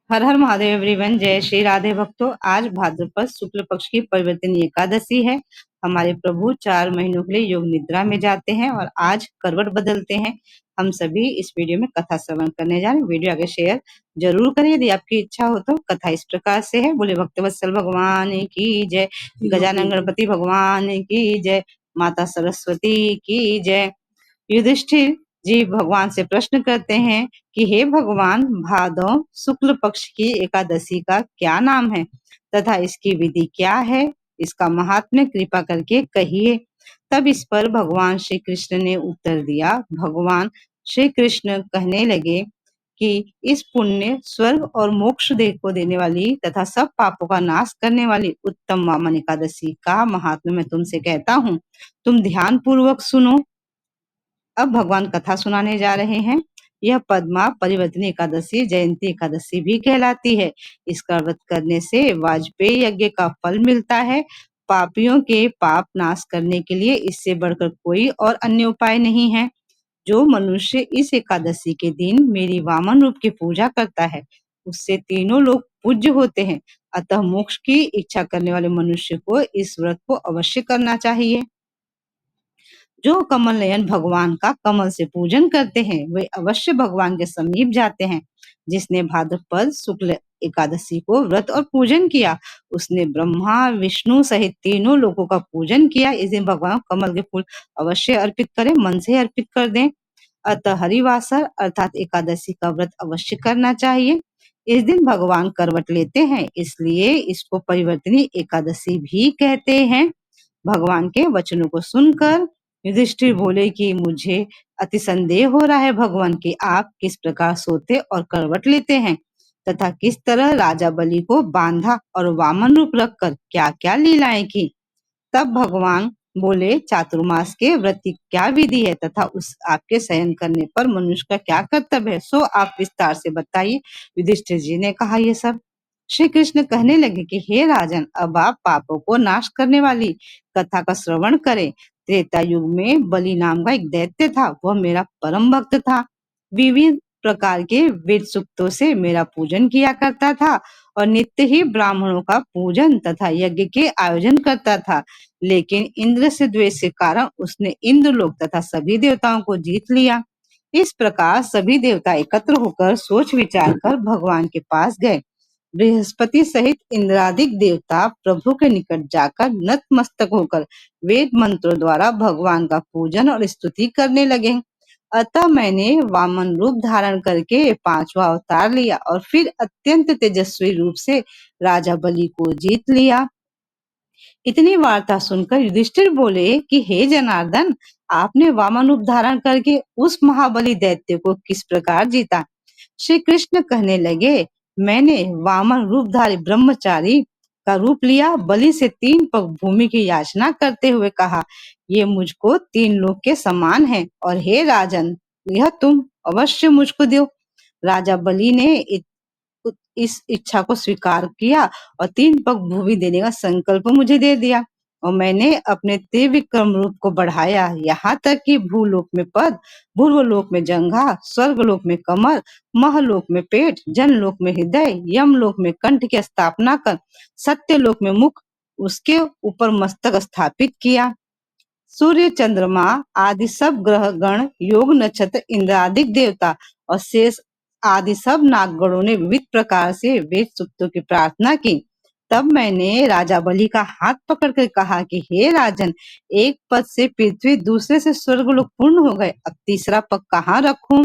हर हर Mahadev everyone. जय श्री राधे भक्तों। आज भाद्रपद शुक्ल पक्ष की परिवर्तनीय एकादशी है। हमारे प्रभु 4 महीनों के लिए योग निद्रा में जाते हैं और आज करवट बदलते हैं। हम सभी इस वीडियो में कथा श्रवण करने जा रहे हैं। वीडियो आगे शेयर जरूर करें यदि आपकी इच्छा हो तो। कथा इस प्रकार से है। बोले भक्तवत्सल भगवान की जय, गजानन गणपति भगवान की जय, माता सरस्वती की जय। युधिष्ठिर जी भगवान से प्रश्न करते हैं कि हे भगवान, भादौ शुक्ल पक्ष की एकादशी का क्या नाम है तथा इसकी विधि क्या है, इसका महात्म्य कृपा करके कहिए। तब इस पर भगवान श्री कृष्ण ने उत्तर दिया। भगवान श्री कृष्ण कहने लगे कि इस पुण्य, स्वर्ग और मोक्ष को देने वाली तथा सब पापों का नाश करने वाली उत्तम वामन एकादशी का महात्म्य मैं तुमसे कहता हूँ। तुम ध्यान पूर्वक सुनो। अब भगवान कथा सुनाने जा रहे हैं। यह पद्मा परिवर्तनी एकादशी जयंती एकादशी भी कहलाती है। इसका व्रत करने से वाजपेयी यज्ञ का फल मिलता है। पापियों के पाप नाश करने के लिए इससे बढ़कर कोई और अन्य उपाय नहीं है। जो मनुष्य इस एकादशी के दिन मेरी वामन रूप की पूजा करता है, उससे तीनों लोग पूज्य होते हैं। अतः मोक्ष की इच्छा करने वाले मनुष्य को इस व्रत को अवश्य करना चाहिए। जो कमल नयन भगवान का कमल से पूजन करते हैं वे अवश्य भगवान के समीप जाते हैं। जिसने भाद्रपद शुक्ल एकादशी को व्रत और पूजन किया, उसने ब्रह्मा विष्णु सहित तीनों लोगों का पूजन किया। इस दिन भगवान कमल के फूल अवश्य अर्पित करें, मन से अर्पित कर दें। अतः हरिवासर अर्थात एकादशी का व्रत अवश्य करना चाहिए। इस दिन भगवान करवट लेते हैं, इसलिए इसको परिवर्तनी एकादशी भी कहते हैं। भगवान के वचनों को सुनकर युधिष्ठिर बोले कि मुझे अति संदेह हो रहा है भगवान कि आप किस प्रकार सोते और करवट लेते हैं तथा किस तरह राजा बलि को बांधा और वामन रूप रखकर क्या क्या लीलाएं की। तब भगवान बोले, चातुर्मास के व्रत की क्या विधि है तथा उस आपके शयन करने पर मनुष्य का क्या कर्तव्य है, सो आप विस्तार से बताइए। युधिष्ठिर जी ने कहा ये सब। श्री कृष्ण कहने लगे कि हे राजन, अब आप पापों को नाश करने वाली कथा का श्रवण करें। त्रेता युग में बलि नाम का एक दैत्य था। वह मेरा परम भक्त था। विविध प्रकार के वेद सूक्तों से मेरा पूजन किया करता था और नित्य ही ब्राह्मणों का पूजन तथा यज्ञ के आयोजन करता था। लेकिन इंद्र से द्वेष के कारण उसने इंद्रलोक तथा सभी देवताओं को जीत लिया। इस प्रकार सभी देवता एकत्र होकर सोच विचार कर भगवान के पास गए। बृहस्पति सहित इंद्रादिक देवता प्रभु के निकट जाकर नतमस्तक होकर वेद मंत्रों द्वारा भगवान का पूजन और स्तुति करने लगे। अतः मैंने वामन रूप धारण करके 5वां अवतार लिया और फिर अत्यंत तेजस्वी रूप से राजा बलि को जीत लिया। इतनी वार्ता सुनकर युधिष्ठिर बोले कि हे जनार्दन, आपने वामन रूप धारण करके उस महाबली दैत्य को किस प्रकार जीता। श्री कृष्ण कहने लगे, मैंने वामन रूपधारी ब्रह्मचारी का रूप लिया। बलि से 3 पग भूमि की याचना करते हुए कहा, ये मुझको 3 लोक के समान है और हे राजन, यह तुम अवश्य मुझको दो। राजा बलि ने इस इच्छा को स्वीकार किया और 3 पग भूमि देने का संकल्प मुझे दे दिया। और मैंने अपने त्रिविक्रम रूप को बढ़ाया, यहाँ तक कि भूलोक में पद, भूर्वलोक में जंघा, स्वर्गलोक में कमर, महलोक में पेट, जनलोक में हृदय, यमलोक में कंठ की स्थापना कर सत्यलोक में मुख, उसके ऊपर मस्तक स्थापित किया। सूर्य चंद्रमा आदि सब ग्रह गण, योग नक्षत्र, इंद्रादिक देवता और शेष आदि सब नागगणों ने विविध प्रकार से वेद सूक्तों की प्रार्थना की। तब मैंने राजा बलि का हाथ पकड़कर कहा कि हे राजन, एक पद से पृथ्वी, दूसरे से स्वर्गलोक पूर्ण हो गए, अब तीसरा पग कहाँ रखूं।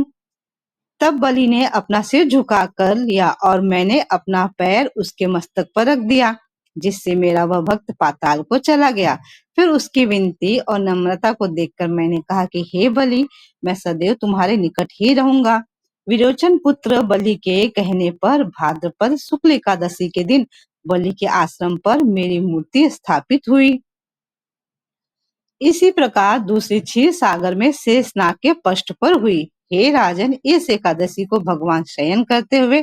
तब बलि ने अपना सिर झुका कर लिया और मैंने अपना पैर उसके मस्तक पर रख दिया, जिससे मेरा वह भक्त पाताल को चला गया। फिर उसकी विनती और नम्रता को देखकर मैंने कहा कि हे बलि, मैं सदैव तुम्हारे निकट ही रहूंगा। विरोचन पुत्र बलि के कहने पर भाद्रपद शुक्ल एकादशी के दिन बलि के आश्रम पर मेरी मूर्ति स्थापित हुई। इसी प्रकार दूसरी क्षीर सागर में शेषनाग के पष्ठ पर हुई। हे राजन, इस एकादशी को भगवान शयन करते हुए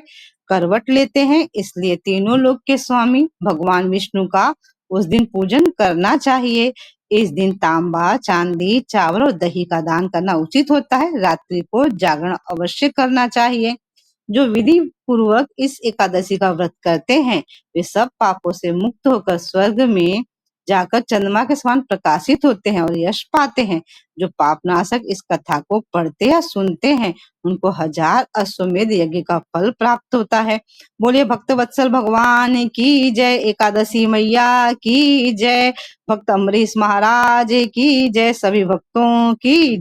करवट लेते हैं, इसलिए तीनों लोक के स्वामी भगवान विष्णु का उस दिन पूजन करना चाहिए। इस दिन तांबा, चांदी, चावल और दही का दान करना उचित होता है। रात्रि को जागरण अवश्य करना चाहिए। जो विधि पूर्वक इस एकादशी का व्रत करते हैं वे सब पापों से मुक्त होकर स्वर्ग में जाकर चंद्रमा के समान प्रकाशित होते हैं और यश पाते हैं। जो पापनाशक इस कथा को पढ़ते या सुनते हैं उनको 1000 अश्वमेध यज्ञ का फल प्राप्त होता है। बोलिए भक्तवत्सल भगवान की जय, एकादशी मैया की जय, भक्त अम्बरीश महाराज की जय, सभी भक्तों की